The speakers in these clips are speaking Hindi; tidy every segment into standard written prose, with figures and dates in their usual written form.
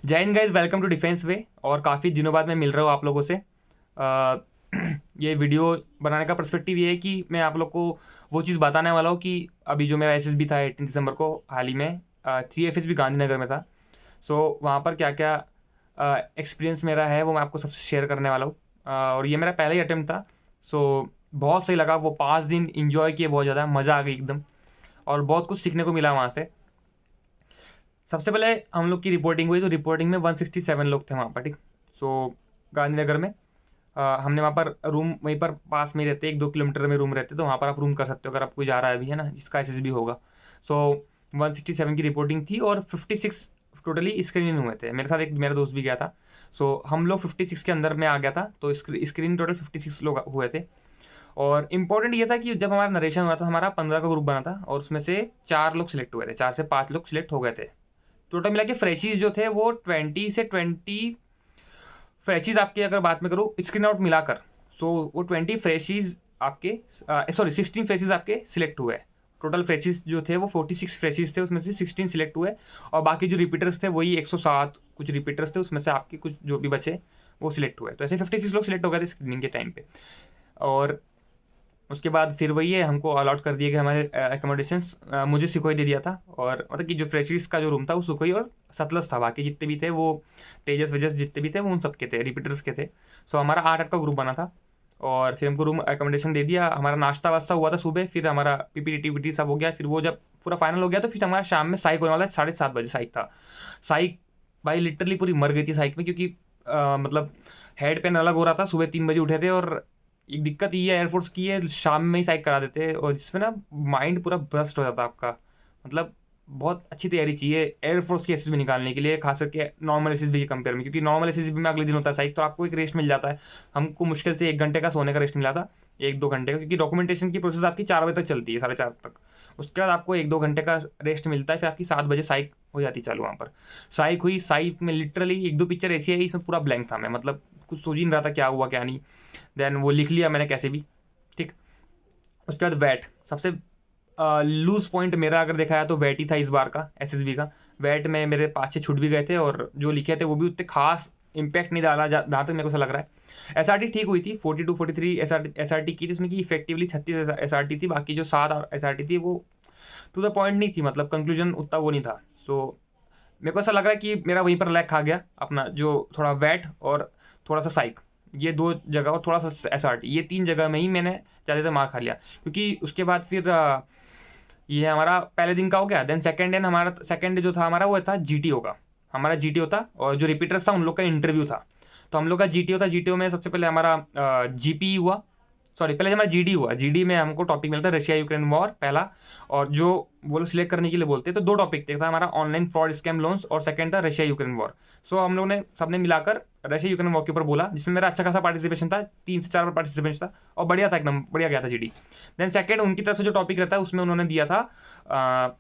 जय Hind guys, welcome to Defence Way. और काफ़ी दिनों बाद मैं मिल रहा हूँ आप लोगों से। ये वीडियो बनाने का पर्सपेक्टिव ये है कि मैं आप लोग को वो चीज़ बताने वाला हूँ कि अभी जो मेरा एसएसबी था 18 दिसंबर को हाल ही में 3 FSB गांधीनगर में था। सो वहाँ पर क्या क्या एक्सपीरियंस मेरा है वो मैं आपको सबसे शेयर करने वाला हूँ। और ये मेरा पहला ही अटेम्प्ट था। सो बहुत सही लगा, वो 5 दिन इंजॉय किए, बहुत ज़्यादा मज़ा आ गई एकदम। और बहुत कुछ सीखने को मिला वहाँ से। सबसे पहले हम लोग की रिपोर्टिंग हुई, तो रिपोर्टिंग में 167 लोग थे वहाँ पर, ठीक। सो गांधीनगर में हमने वहाँ पर रूम वहीं पर पास में ही रहते, 1-2 किलोमीटर में रूम रहते, तो वहाँ पर आप रूम कर सकते हो अगर आप कोई जा रहा है अभी, है ना, जिसका एसएसबी होगा। सो 167 की रिपोर्टिंग थी और 56 टोटली स्क्रीन हुए थे। मेरे साथ एक मेरा दोस्त भी गया था। सो हम लोग 56 के अंदर में आ गया था, तो स्क्रीन टोटल 56 लोग हुए थे। और इम्पोर्टेंट ये था कि जब हमारा नरेशन हुआ था, हमारा 15 का ग्रुप बना था और उसमें से 4 लोग सिलेक्ट हुए थे, 4 से 5 लोग सिलेक्ट हो गए थे। टोटल मिला के फ्रेशीज जो थे वो 20 फ्रेशीज आपके, अगर बात में करूँ स्क्रीन आउट मिलाकर, सो वो 20 फ्रेशीज आपके, सॉरी 16 फ्रेशीज आपके सिलेक्ट हुए। टोटल फ्रेशीज जो थे वो 46 फ्रेशीज थे, उसमें से 16 सिलेक्ट हुए। और बाकी जो रिपीटर्स थे वही 107 कुछ रिपीटर्स थे, उसमें से आपके कुछ जो भी बचे वो सिलेक्ट हुए। तो ऐसे 56 लोग सिलेक्ट हो गए थे स्क्रीनिंग के टाइम पे। और उसके बाद फिर वही है, हमको अलॉट कर दिए गए हमारे एकोमोडेशंस। मुझे सुखोई दे दिया था, और मतलब कि जो फ्रेशर्स का जो रूम था वो सुखोई और सतलज था। बाकी जितने भी थे वो तेजस वेजस जितने भी थे वो उन सबके थे, रिपीटर्स के थे। सो हमारा 8-8 का ग्रुप बना था। और फिर हमको रूम एकोमोडेशन दे दिया, हमारा नाश्ता वास्ता हुआ था सुबह, फिर हमारा पीपीटी टीपीटी सब हो गया। फिर वो जब पूरा फाइनल हो गया तो फिर हमारा शाम में साइक होने वाला 7:30 बजे साइक था। साइक भाई लिटरली पूरी मर गई थी साइक में, क्योंकि मतलब हेड पेन अलग हो रहा था। सुबह 3 बजे उठे थे, और एक दिक्कत ये है एयरफोर्स की है, शाम में ही साइक करा देते हैं, और जिसमें ना माइंड पूरा ब्रस्ट हो जाता है आपका। मतलब बहुत अच्छी तैयारी चाहिए एयरफोर्स की एसएसबी निकालने के लिए, खास करके नॉर्मल एसएसबी के कंपेयर में, क्योंकि नॉर्मल एसएसबी में अगले दिन होता है साइक, तो आपको एक रेस्ट मिल जाता है। हमको मुश्किल से 1 घंटे का सोने का रेस्ट मिला था, 1-2 घंटे का, क्योंकि डॉक्यूमेंटेशन की प्रोसेस आपकी 4 बजे तक चलती है, 4:30 तक। उसके बाद आपको 1-2 घंटे का रेस्ट मिलता है, फिर आपकी 7 बजे साइक हो जाती है चालू। वहाँ पर साइक हुई, साइक में लिटरली 1-2 पिक्चर ऐसी आई, इसमें पूरा ब्लैंक था मैं, मतलब कुछ सोच ही नहीं रहा था क्या हुआ क्या नहीं। देन वो लिख लिया मैंने कैसे भी, ठीक। उसके बाद वैट सबसे लूज पॉइंट मेरा अगर देखा है तो वैट ही था इस बार का एसएसबी का। वैट में मेरे 5-6 छूट भी गए थे, और जो लिखे थे वो भी उतने खास इम्पैक्ट नहीं डाला जहाँ तक मेरे को ऐसा लग रहा है। एसआरटी ठीक हुई थी, 42-43 एसआरटी की थी, जिसमें कि इफेक्टिवली 36 एसआरटी थी। बाकी जो 7 एसआरटी थी वो टू द पॉइंट नहीं थी, मतलब कंक्लूजन उतना वो नहीं था। सो मेरे को ऐसा लग रहा है कि मेरा वहीं पर लैग खा गया अपना, जो थोड़ा वैट और थोड़ा सा साइक, ये 2 जगह और थोड़ा सा एसआरटी, ये 3 जगह में ही मैंने ज़्यादा मार खा लिया। क्योंकि उसके बाद फिर ये हमारा पहले दिन का हो गया। देन सेकेंड दिन हमारा, सेकेंड जो था हमारा वो था जीटीओ का। हमारा जीटीओ था, और जो रिपीटर्स था उन लोग का इंटरव्यू था। तो हम लोग का जीटीओ था, जीटीओ में सबसे पहले हमारा जीपी हुआ, सॉरी पहले हमारा जीडी हुआ। जीडी में हमको टॉपिक मिलता है रशिया यूक्रेन वॉर पहला। और जो वो लोग सिलेक्ट करने के लिए बोलते हैं, तो 2 टॉपिक थे, था हमारा ऑनलाइन फ्रॉड स्कैम लोन्स, और सेकंड था रशिया यूक्रेन वॉर। सो हम लोग ने सबने मिलाकर रशिया यूक्रेन वॉर के ऊपर बोला, जिसमें मेरा अच्छा खासा पार्टिसिपेशन था, 3 से 4 बार पार्टिसिपेशन था, और बढ़िया था, एकदम बढ़िया गया था जीडी। देन सेकंड उनकी तरफ से जो टॉपिक रहता है उसमें उन्होंने दिया था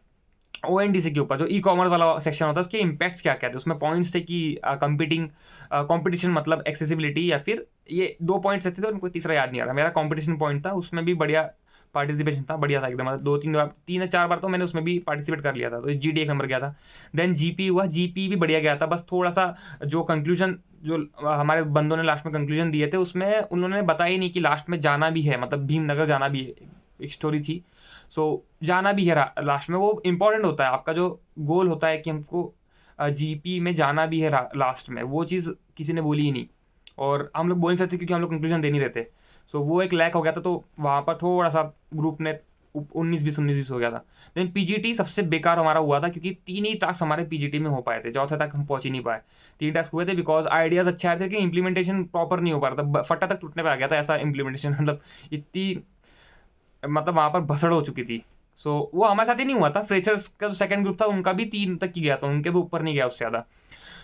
ओएनडीसी के ऊपर, जो ई कॉमर्स वाला सेक्शन होता है, उसके इम्पैक्ट्स क्या क्या थे। उसमें पॉइंट्स थे कि कंपटीशन मतलब एक्सेसिबिलिटी, या फिर ये 2 पॉइंट्स ऐसे थे, उनको तीसरा याद नहीं आ रहा। मेरा कंपटीशन पॉइंट था, उसमें भी बढ़िया पार्टिसिपेशन था, बढ़िया था एकदम। 2-3 या 4 बार तो मैंने उसमें भी पार्टिसिपेट कर लिया था, तो जीडी 1 नंबर गया था। देन जीपी हुआ, जीपी भी बढ़िया गया था। बस थोड़ा सा जो कंक्लूजन, जो हमारे बंदों ने लास्ट में कंक्लूजन दिए थे, उसमें उन्होंने बताया ही नहीं कि लास्ट में जाना भी है, मतलब भीमनगर जाना भी है, एक स्टोरी थी। सो जाना भी है लास्ट में, वो इंपॉर्टेंट होता है, आपका जो गोल होता है कि हमको जीपी में जाना भी है लास्ट में, वो चीज़ किसी ने बोली ही नहीं। और हम लोग बोल नहीं सकते क्योंकि हम लोग कंक्लूजन दे नहीं रहते। सो वो एक लैक हो गया था, तो वहाँ पर थोड़ा सा ग्रुप ने 19-20 हो गया था। लेकिन पीजीटी सबसे बेकार हमारा हुआ था, क्योंकि 3 ही टास्क हमारे पीजीटी में हो पाए थे, चौथे तक हम पहुंच ही नहीं पाए। 3 टास्क हुए थे, बिकॉज आइडियाज अच्छे आए थे, कि इंप्लीमेंटेशन प्रॉपर नहीं हो पा रहा था, फटा तक टूटने पे आ गया था ऐसा इंप्लीमेंटेशन। मतलब इतनी, मतलब वहाँ पर भसड़ हो चुकी थी। सो वो हमारे साथ ही नहीं हुआ था, फ्रेशर्स का जो सेकंड ग्रुप था उनका भी 3 तक ही गया था, उनके भी ऊपर नहीं गया उससे ज़्यादा।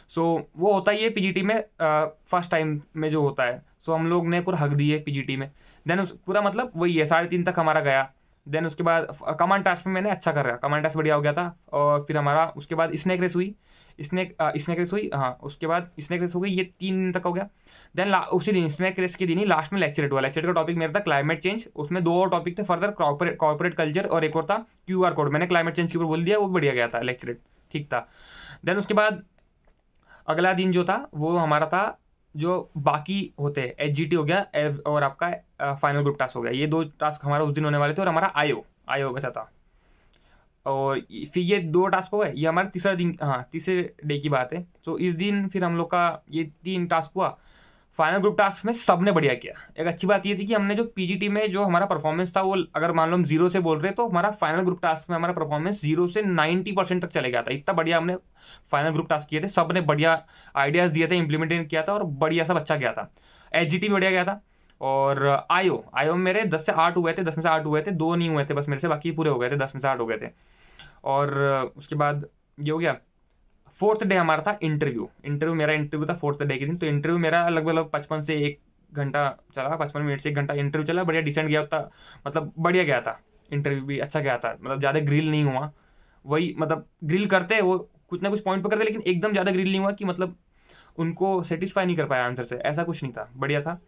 सो वो होता ही है पीजीटी में, फर्स्ट टाइम में जो होता है। सो हम लोग ने पूरा हक दी है पीजीटी में। देन पूरा मतलब वही है, 3:30 तक हमारा गया। देन उसके बाद कमांड टास्क में मैंने अच्छा कर रहा, कमांड टास्क बढ़िया हो गया था। और फिर हमारा उसके बाद स्नैक रेस हुई, स्नैक रेस हुई, हाँ उसके बाद स्नैक रेस हो गई, ये 3 दिन तक हो गया। देन उसी दिन स्नैक रेस के दिन ही लास्ट में लेक्चरेट हुआ। लेक्चरेट का टॉपिक मेरा था क्लाइमेट चेंज, उसमें 2 और टॉपिक थे, फर्दर कॉर्पोरेट कल्चर, और एक और था क्यूआर कोड। मैंने क्लाइमेट चेंज के ऊपर बोल दिया, वो बढ़िया गया था लेक्चरेट, ठीक था। देन उसके बाद अगला दिन जो था वो हमारा था जो बाकी होते हैं, एचजीटी हो गया और आपका फाइनल ग्रुप टास्क हो गया, ये 2 टास्क हमारा उस दिन होने वाले थे और हमारा आईओ आईओ बचा था। और फिर ये 2 टास्क हो गए, ये हमारा तीसरा दिन, हाँ तीसरे डे की बात है। तो इस दिन फिर हम लोग का ये 3 टास्क हुआ। फाइनल ग्रुप टास्क में सबने बढ़िया किया। एक अच्छी बात ये थी कि हमने जो पीजीटी में जो हमारा परफॉर्मेंस था वो अगर मान लो हम 0 से बोल रहे तो हमारा फाइनल ग्रुप टास्क में हमारा परफॉर्मेंस 0 से 90% तक चले गया था। इतना बढ़िया हमने फाइनल ग्रुप टास्क किए थे, सब ने बढ़िया आइडियाज़ दिए थे, इंप्लीमेंट किया था और बढ़िया सब अच्छा गया था। एचजीटी भी बढ़िया गया था। और आईओ आईओ में मेरे 10 से 8 हुए थे, 10 में से 8 हुए थे, 2 नहीं हुए थे बस मेरे से, बाकी पूरे हो गए थे, 10 में से 8 हो गए थे। और उसके बाद ये हो गया। फोर्थ डे हमारा था इंटरव्यू मेरा इंटरव्यू था फोर्थ डे के दिन। तो इंटरव्यू मेरा लगभग 55 से 1 घंटा चला, 55 मिनट से 1 घंटा इंटरव्यू चला, बढ़िया डिसेंट गया था, मतलब बढ़िया गया था। इंटरव्यू भी अच्छा गया था, मतलब ज़्यादा ग्रिल नहीं हुआ। वही मतलब ग्रिल करते वो कुछ ना कुछ पॉइंट पर करते, लेकिन एकदम ज़्यादा ग्रिल नहीं हुआ कि मतलब उनको सेटिस्फाई नहीं कर पाया आंसर से, ऐसा कुछ नहीं था, बढ़िया था।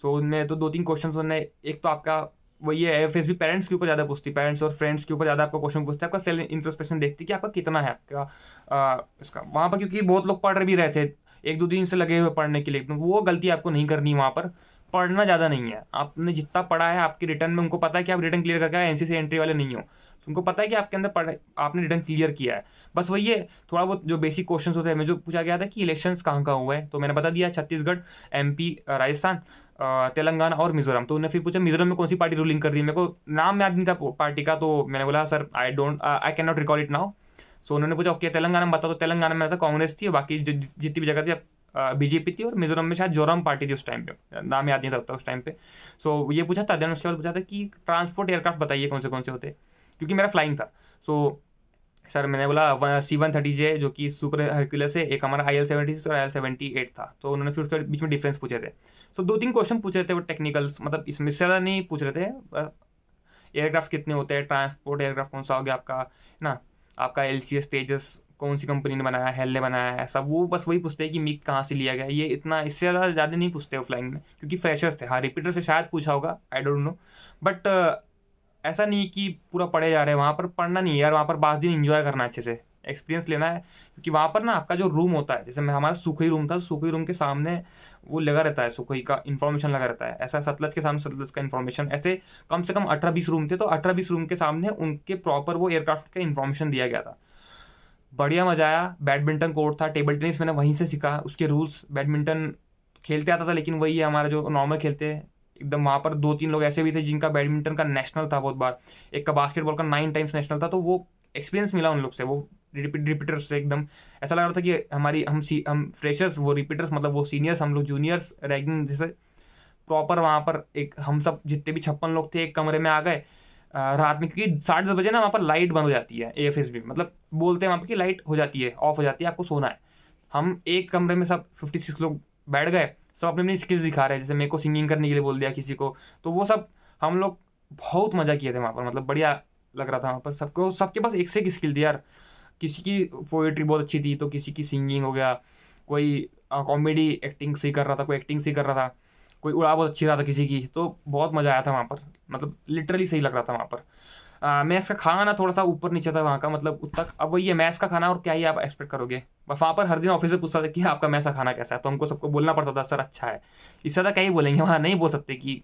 सो उनमें तो 2-3 क्वेश्चन उन्होंने, एक तो आपका वही है एफएसबी पेरेंट्स के ऊपर ज़्यादा पूछती, पेरेंट्स और फ्रेंड्स के ऊपर ज़्यादा आपका क्वेश्चन पूछता है, आपका सेल्फ इंट्रोस्पेक्शन देखती कि आपका कितना है आपका इसका वहाँ पर, क्योंकि बहुत लोग पढ़ भी रहे थे 1-2 दिन से लगे हुए पढ़ने के लिए, तो वो गलती आपको नहीं करनी वहाँ पर। पढ़ना ज़्यादा नहीं है, आपने जितना पढ़ा है आपके रिटर्न में उनको पता है कि आप रिटर्न क्लियर करके आए, एनसीसी एंट्री वाले नहीं हो, उनको पता है कि आपके अंदर पढ़ आपने रिटर्न क्लियर किया है। बस वही है, थोड़ा बहुत जो बेसिक क्वेश्चंस होते हैं, हमें जो पूछा गया था कि इलेक्शंस कहाँ कहाँ हुए हैं, तो मैंने बता दिया छत्तीसगढ़, एमपी, राजस्थान, तेलंगाना और मिजोरम। तो उन्होंने फिर पूछा मिजोरम में कौन सी पार्टी रूलिंग कर रही है, मेरे को नाम याद नहीं था पार्टी का, तो मैंने बोला sir I can not recall it now. So उन्होंने पूछा ओके तेलंगाना में बता, तो तेलंगाना में था कांग्रेस थी, और बाकी जितनी भी जगह थी बीजेपी थी, और मिजोरम में शायद जोरम पार्टी थी उस टाइम पे, नाम याद नहीं था उस टाइम पे। सो ये पूछा था, देन उसके बाद पूछा था कि ट्रांसपोर्ट एयरक्राफ्ट बताइए कौन से होते हैं, क्योंकि मेरा फ्लाइंग था। सो सर मैंने बोला C-130J जो कि सुपर हरक्यूलस है, एक हमारा IL-76 और IL-78 था। तो उन्होंने फिर उसके बीच में डिफरेंस पूछे थे। सो 2-3 क्वेश्चन पूछ रहे थे वो टेक्निकल्स, मतलब इसमें से ज़्यादा नहीं पूछ रहे थे। एयरक्राफ्ट कितने होते हैं, ट्रांसपोर्ट एयरक्राफ्ट कौन सा हो गया आपका ना, आपका LCS तेजस कौन सी कंपनी ने बनाया है, हेल ने बनाया है, सब वो बस वही पूछते हैं कि मिग कहाँ से लिया गया, ये इतना, इससे ज़्यादा नहीं पूछते हो फ्लाइंग में, क्योंकि फ्रेशर्स थे। हाँ रिपीटर से शायद पूछा होगा, आई डोंट नो, बट ऐसा नहीं कि पूरा पढ़े जा रहे हैं, वहाँ पर पढ़ना नहीं है यार, वहाँ पर 5 दिन एंजॉय करना है, अच्छे से एक्सपीरियंस लेना है। क्योंकि वहाँ पर ना आपका जो रूम होता है, जैसे मैं हमारा सुखई रूम था, सुखई रूम के सामने वो लगा रहता है, सुखई का इन्फॉर्मेशन लगा रहता है, ऐसा सतलज के सामने सतलज का इन्फॉर्मेशन, ऐसे कम से कम 18-20 रूम थे, तो 18-20 रूम के सामने उनके प्रॉपर वो एयरक्राफ्ट का इन्फॉर्मेशन दिया गया था। बढ़िया मजा आया। बैडमिंटन कोर्ट था, टेबल टेनिस मैंने वहीं से सीखा, उसके रूल्स, बैडमिंटन खेलते आता था, लेकिन वही है हमारा जो नॉर्मल खेलते हैं एकदम। वहाँ पर 2-3 लोग ऐसे भी थे जिनका बैडमिंटन का नेशनल था बहुत बार, एक का बास्केटबॉल का 9 टाइम्स नेशनल था, तो वो एक्सपीरियंस मिला उन लोग से, वो रिपीटर्स से एकदम ऐसा लग रहा था कि हमारी हम फ्रेशर्स, वो रिपीटर्स, मतलब वो सीनियर्स, हम लोग जूनियर्स रैगिंग जैसे प्रॉपर। वहाँ पर एक हम सब जितने भी 56 लोग थे एक कमरे में आ गए रात में, क्योंकि 10:30 बजे ना वहाँ पर लाइट बंद हो जाती है AFSB, मतलब बोलते हैं वहाँ पर कि लाइट हो जाती है, ऑफ हो जाती है, आपको सोना है। हम एक कमरे में सब 56 लोग बैठ गए, सब अपनी अपनी स्किल्स दिखा रहे हैं, जैसे मेरे को सिंगिंग करने के लिए बोल दिया किसी को, तो वो सब हम लोग बहुत मज़ा किए थे वहाँ पर, मतलब बढ़िया लग रहा था वहाँ पर। सबको सबके पास एक से एक स्किल थी यार, किसी की पोएट्री बहुत अच्छी थी, तो किसी की सिंगिंग हो गया, कोई कॉमेडी एक्टिंग सही कर रहा था, कोई एक्टिंग सही कर रहा था, कोई उड़ा बहुत अच्छी रहा था किसी की, तो बहुत मज़ा आया था वहाँ पर, मतलब लिटरली सही लग रहा था वहाँ पर। मैथ्स का खाना थोड़ा सा ऊपर नीचे था वहाँ का, मतलब उतना, अब वही है मैथ्स का खाना, और क्या ही आप एक्सपेक्ट करोगे। बस वहाँ पर हर दिन ऑफिस से पूछता था कि आपका मैथ्स का खाना कैसा है, तो हमको सबको बोलना पड़ता था सर अच्छा है। इससे ज़्यादा क्या ही बोलेंगे, वहाँ नहीं बोल सकते कि,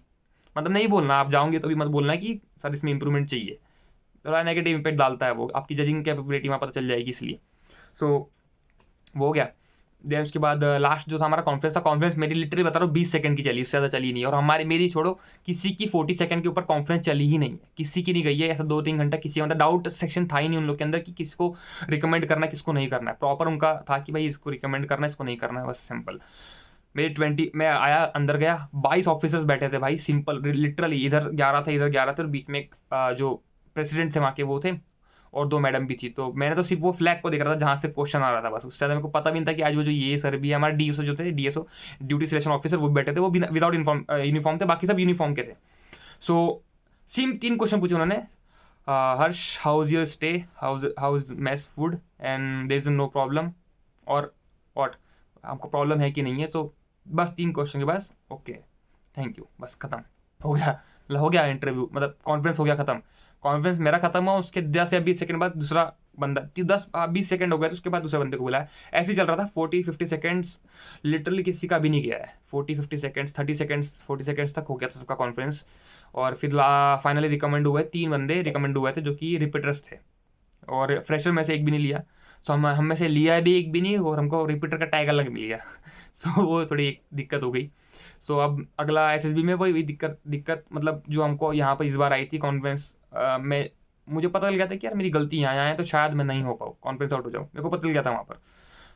मतलब नहीं बोलना, आप जाओगे तो भी मत बोलना कि सर इसमें इंप्रूवमेंट चाहिए, थोड़ा नेगेटिव इम्पैक्ट डालता है वो, आपकी जजिंग कैपेबिलिटी वहाँ पता चल जाएगी, इसलिए। सो वो हो गया। देन उसके बाद लास्ट जो था हमारा कॉन्फ्रेंस था, कॉन्फ्रेंस मेरी लिटरली बता रहा हूँ 20 सेकंड की चली, उससे ज़्यादा चली नहीं, और मेरी छोड़ो, किसी की 40 सेकंड के ऊपर कॉन्फ्रेंस चली ही नहीं है, किसी की नहीं गई है ऐसा 2-3 घंटा, किसी मतलब डाउट सेक्शन था ही नहीं उन लोग के अंदर कि किसको रिकमेंड करना है किसको नहीं करना है, प्रॉपर उनका था कि भाई इसको रिकमेंड करना है इसको नहीं करना है, बस सिंपल। मेरी 20 मैं आया अंदर गया, 22 ऑफिसर्स बैठे थे भाई, सिंपल लिटरली, इधर 11 थे इधर 11 थे, और बीच में एक जो प्रेसिडेंट थे वहाँ के वो थे, और 2 मैडम भी थी। तो मैंने तो सिर्फ वो फ्लैग को देख रहा था जहाँ से क्वेश्चन आ रहा था, बस उससे ज़्यादा मेरे को पता भी नहीं था कि आज वो जो ये सर भी है हमारे DSO जो थे, DSO ड्यूटी सिलेक्शन ऑफिसर, वो बैठे थे, वो विदाउट यूनिफॉर्म थे, बाकी सब यूनिफॉर्म के थे। सो सेम 3 क्वेश्चन पूछे उन्होंने, Harsh how is your stay, how is mess food, and there is no problem, और व्हाट, आपको प्रॉब्लम है कि नहीं है। तो बस 3 क्वेश्चन के बाद ओके थैंक यू, बस खत्म हो गया इंटरव्यू, मतलब कॉन्फ्रेंस हो गया खत्म। कॉन्फ्रेंस मेरा खत्म हुआ, उसके 10 या 20 सेकंड बाद दूसरा बंदा 10-20 सेकंड हो गया तो उसके बाद दूसरे बंदे को बुलाया। ऐसे ही चल रहा था 40-50 सेकंड्स, लिटरली किसी का भी नहीं गया है। 40-50 सेकंड्स, 30 सेकंड्स, 40 सेकंड्स तक हो गया था सबका कॉन्फ्रेंस। और फिर फाइनली रिकमेंड हुए, 3 बंदे रिकमेंड हुए थे जो कि रिपीटर्स थे, और फ्रेशर में से एक भी नहीं लिया। सो हम में से लिया भी एक भी नहीं, और हमको रिपीटर का टैग अलग मिल गया। सो वो थोड़ी एक दिक्कत हो गई। सो अब अगला एसएसबी में वही दिक्कत दिक्कत मतलब जो हमको यहाँ पर इस बार आई थी कॉन्फ्रेंस में, मुझे पता चल गया था कि यार मेरी गलती यहाँ है, तो शायद मैं नहीं हो पाऊँ, कॉन्फ्रेंस आउट हो जाऊँ, मेरे को पता चल गया था वहाँ पर।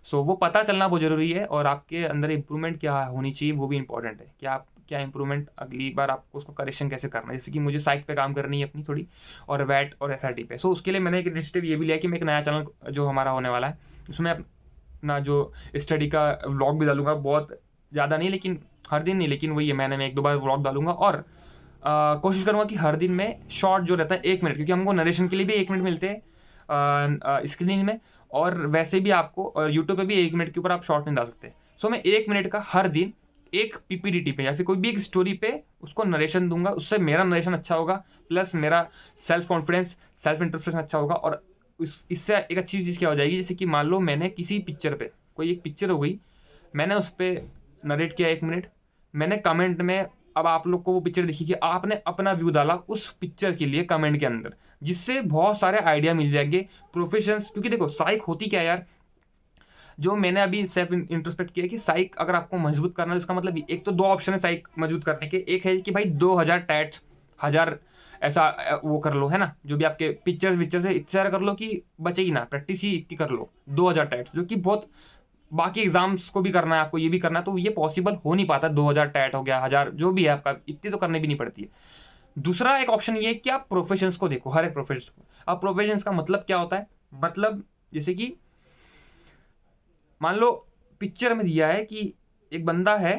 सो वो पता चलना बहुत ज़रूरी है, और आपके अंदर इंप्रूवमेंट क्या होनी चाहिए वो भी इंपॉर्टेंट है कि आप क्या इंप्रूवमेंट अगली बार आपको उसको करेक्शन कैसे करना है। जैसे कि मुझे साइट पे काम करनी है अपनी थोड़ी, और वैट और एसआरटी पे। सो उसके लिए मैंने एक इनिशिएटिव ये भी लिया कि मैं एक नया चैनल जो हमारा होने वाला है उसमें अपना जो स्टडी का व्लॉग भी डालूंगा, बहुत ज़्यादा नहीं लेकिन हर दिन नहीं, लेकिन वही है, महीने में 1-2 बार व्लॉग डालूंगा। और कोशिश करूँगा कि हर दिन में शॉर्ट जो रहता है 1 मिनट, क्योंकि हमको नरेशन के लिए भी 1 मिनट मिलते हैं स्क्रीनिंग में, और वैसे भी आपको यूट्यूब पे भी 1 मिनट के ऊपर आप शॉर्ट नहीं डाल सकते। सो मैं 1 मिनट का हर दिन एक पीपीडीटी पे या फिर कोई भी एक स्टोरी पे उसको नरेशन दूंगा। उससे मेरा नरेशन अच्छा होगा, प्लस मेरा सेल्फ कॉन्फिडेंस, सेल्फ इंट्रोस्पेक्शन अच्छा होगा। और इससे एक अच्छी चीज़ क्या हो जाएगी, जैसे कि मान लो मैंने किसी पिक्चर पे, कोई एक पिक्चर हो गई, मैंने उस पर नरेट किया 1 मिनट, मैंने कमेंट में, अब आप लोग को वो पिक्चर देखी कि आपने अपना व्यू डाला उस पिक्चर के लिए कमेंट के अंदर, जिससे बहुत सारे आइडिया मिल जाएंगे प्रोफेशंस। क्योंकि देखो साइक होती क्या है यार, जो मैंने अभी सेल्फ इंट्रोस्पेक्ट किया कि साइक अगर आपको मजबूत करना है, इसका मतलब एक तो 2 ऑप्शन है साइक मजबूत करने के। एक है कि भाई 2000 टैट्स, 1000 ऐसा वो कर लो, है ना, जो भी आपके पिक्चर्स विक्चर से इतना सारा कर लो कि बचेगी ना, प्रैक्टिस ही इतनी कर लो 2000 टैट्स, जो कि बहुत, बाकी एग्जाम्स को भी करना है आपको, ये भी करना है, तो ये पॉसिबल हो नहीं पाता। 2000 टैट हो गया, 1000 जो भी है आपका, इतनी तो करनी भी नहीं पड़ती है। दूसरा एक ऑप्शन ये है कि आप प्रोफेशंस को देखो, हर एक प्रोफेशन को। अब प्रोफेशंस का मतलब क्या होता है, मतलब जैसे कि मान लो पिक्चर में दिया है कि एक बंदा है,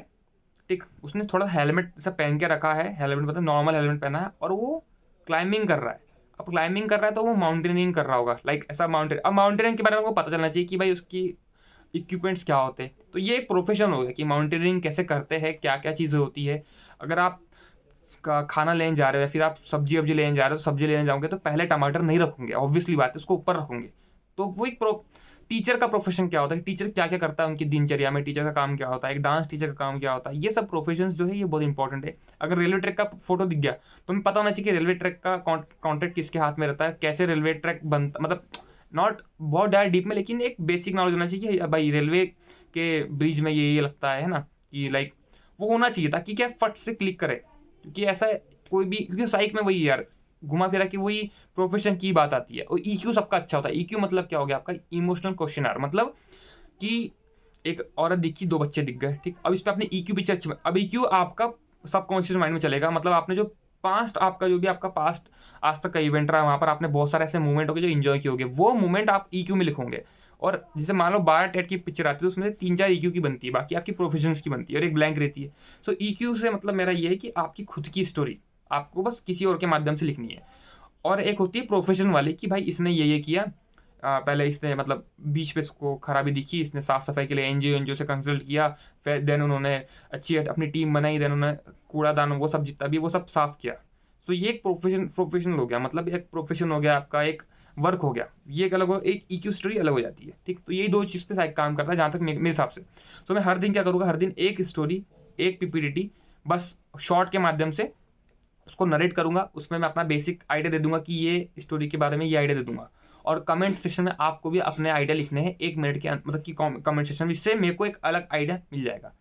ठीक, उसने थोड़ा हेलमेट सा पहन के रखा है, हेलमेट मतलब नॉर्मल हेलमेट पहना है, और वो क्लाइंबिंग कर रहा है। अब क्लाइंबिंग कर रहा है तो वो माउंटेनिंग कर रहा होगा, लाइक ऐसा माउंटेन। अब माउंटेनिंग के बारे में आपको पता चलना चाहिए कि भाई उसकी इक्विपमेंट्स क्या होते हैं। तो ये एक प्रोफेशन हो गया कि माउंटेनियरिंग कैसे करते हैं, क्या क्या चीज़ें होती है। अगर आप का खाना लेने जा रहे हो या फिर आप सब्जी वब्जी लेने जा रहे हो, तो सब्जी लेने जाओगे तो पहले टमाटर नहीं रखोगे, ऑब्वियसली बात है, उसको ऊपर रखोगे। तो वो एक टीचर का प्रोफेशन क्या होता है, टीचर क्या क्या करता है उनकी दिनचर्या में, टीचर का काम क्या होता है, एक डांस टीचर का काम क्या होता है, ये सब प्रोफेशंस जो है ये बहुत इंपॉर्टेंट है। अगर रेलवे ट्रैक का फोटो दिख गया तो हमें पता होना चाहिए कि रेलवे ट्रैक का कॉन्ट्रैक्ट किसके हाथ में रहता है, कैसे रेलवे ट्रैक बनता, मतलब नॉट बहुत ज़्यादा डीप में, लेकिन एक बेसिक नॉलेज होना चाहिए कि भाई रेलवे के ब्रिज में ये लगता है ना, कि लाइक वो होना चाहिए ताकि क्या फट से क्लिक करे। क्योंकि ऐसा कोई भी, क्योंकि साइक में वही यार घुमा फिरा कि वही प्रोफेशन की बात आती है। और ईक्यू सबका अच्छा होता है। ईक्यू मतलब क्या हो गया आपका, इमोशनल क्वेश्चनर, मतलब कि एक औरत दिखी, 2 बच्चे दिख गए, ठीक, अब इस पर आपने ईक्यू पिक्चर अच्छी, अब ईक्यू आपका सबकॉन्शियस माइंड में चलेगा, मतलब आपने जो पास्ट, आपका जो भी आपका पास्ट आज तक का इवेंट रहा, वहाँ पर आपने बहुत सारे ऐसे मूवमेंट होंगे जो इन्जॉय किए होंगे, वो मूवमेंट आप ईक्यू में लिखोगे। और जैसे मान लो 12 टेट की पिक्चर आती है तो उसमें से 3-4 ईक्यू की बनती है, बाकी आपकी प्रोफेशंस की बनती है, और एक ब्लैंक रहती है। सो ईक्यू से मतलब मेरा ये है कि आपकी खुद की स्टोरी आपको बस किसी और के माध्यम से लिखनी है। और एक होती है प्रोफेशन वाली कि भाई इसने ये किया, पहले इसने मतलब बीच पे इसको खराबी दिखी, इसने साफ सफाई के लिए एनजीओ से कंसल्ट किया, फिर देन उन्होंने अच्छी अपनी टीम बनाई, देन उन्होंने कूड़ादान वो सब जितना भी वो सब साफ किया। तो ये एक प्रोफेशनल हो गया, मतलब एक प्रोफेशन हो गया आपका, एक वर्क हो गया, ये एक अलग हो, एक ईक्यू स्टोरी अलग हो जाती है, ठीक। तो यही 2 चीज़ पे काम करता है जहाँ तक मेरे हिसाब से। तो मैं हर दिन क्या करूँगा, हर दिन एक स्टोरी, एक पीपीडीटी, बस शॉर्ट के माध्यम से उसको नरेट करूंगा। उसमें मैं अपना बेसिक आइडिया दे दूंगा कि ये स्टोरी के बारे में ये आइडिया दे दूंगा। और कमेंट सेक्शन में आपको भी अपने आइडिया लिखने हैं 1 मिनट के मतलब कि कमेंट सेक्शन में, इससे मेरे को एक अलग आइडिया मिल जाएगा।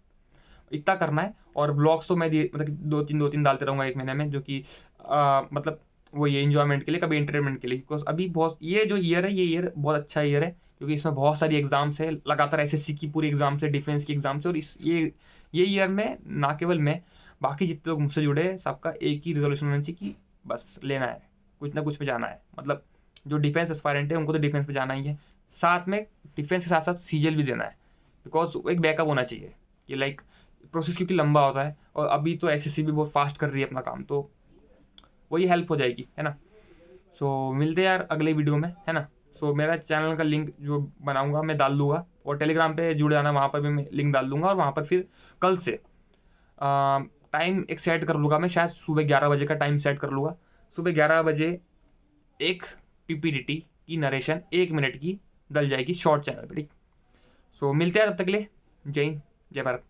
इतना करना है। और ब्लॉग्स तो मैं मतलब कि 2-3 डालते रहूँगा 1 महीने में, जो कि मतलब वो ये इन्जॉयमेंट के लिए, कभी एंटरटेनमेंट के लिए। बिकॉज अभी बहुत ये जो ईयर है, ये ईयर बहुत अच्छा ईयर है, क्योंकि इसमें बहुत सारी एग्जाम्स है, लगातार एसएससी की पूरी एग्जाम्स है, डिफेंस की एग्जाम्स है। और ये ईयर में ना केवल मैं, बाकी जितने लोग मुझसे जुड़े हैं, सबका एक ही रिजोल्यूशन होना चाहिए कि बस लेना है, कुछ ना कुछ में जाना है। मतलब जो डिफेंस एस्पायरेंट है उनको तो डिफेंस में जाना ही है, साथ में डिफेंस के साथ साथ सीजीएल भी देना है। बिकॉज एक बैकअप होना चाहिए कि लाइक प्रोसेस क्योंकि लंबा होता है, और अभी तो एसएससी भी बहुत फास्ट कर रही है अपना काम, तो वही हेल्प हो जाएगी, है ना। सो मिलते हैं यार अगले वीडियो में, है ना। सो मेरा चैनल का लिंक जो बनाऊंगा मैं डाल दूंगा, और टेलीग्राम पे जुड़ जाना, वहाँ पर भी मैं लिंक डाल दूंगा। और वहाँ पर फिर कल से टाइम एक सेट कर लूँगा, मैं शायद सुबह 11 बजे का टाइम सेट कर लूँगा। सुबह 11 बजे एक पीपीडीटी की नरेशन 1 मिनट की डल जाएगी शॉर्ट चैनल पे, ठीक। सो मिलते हैं तब तक के लिए। जय हिंद, जय भारत।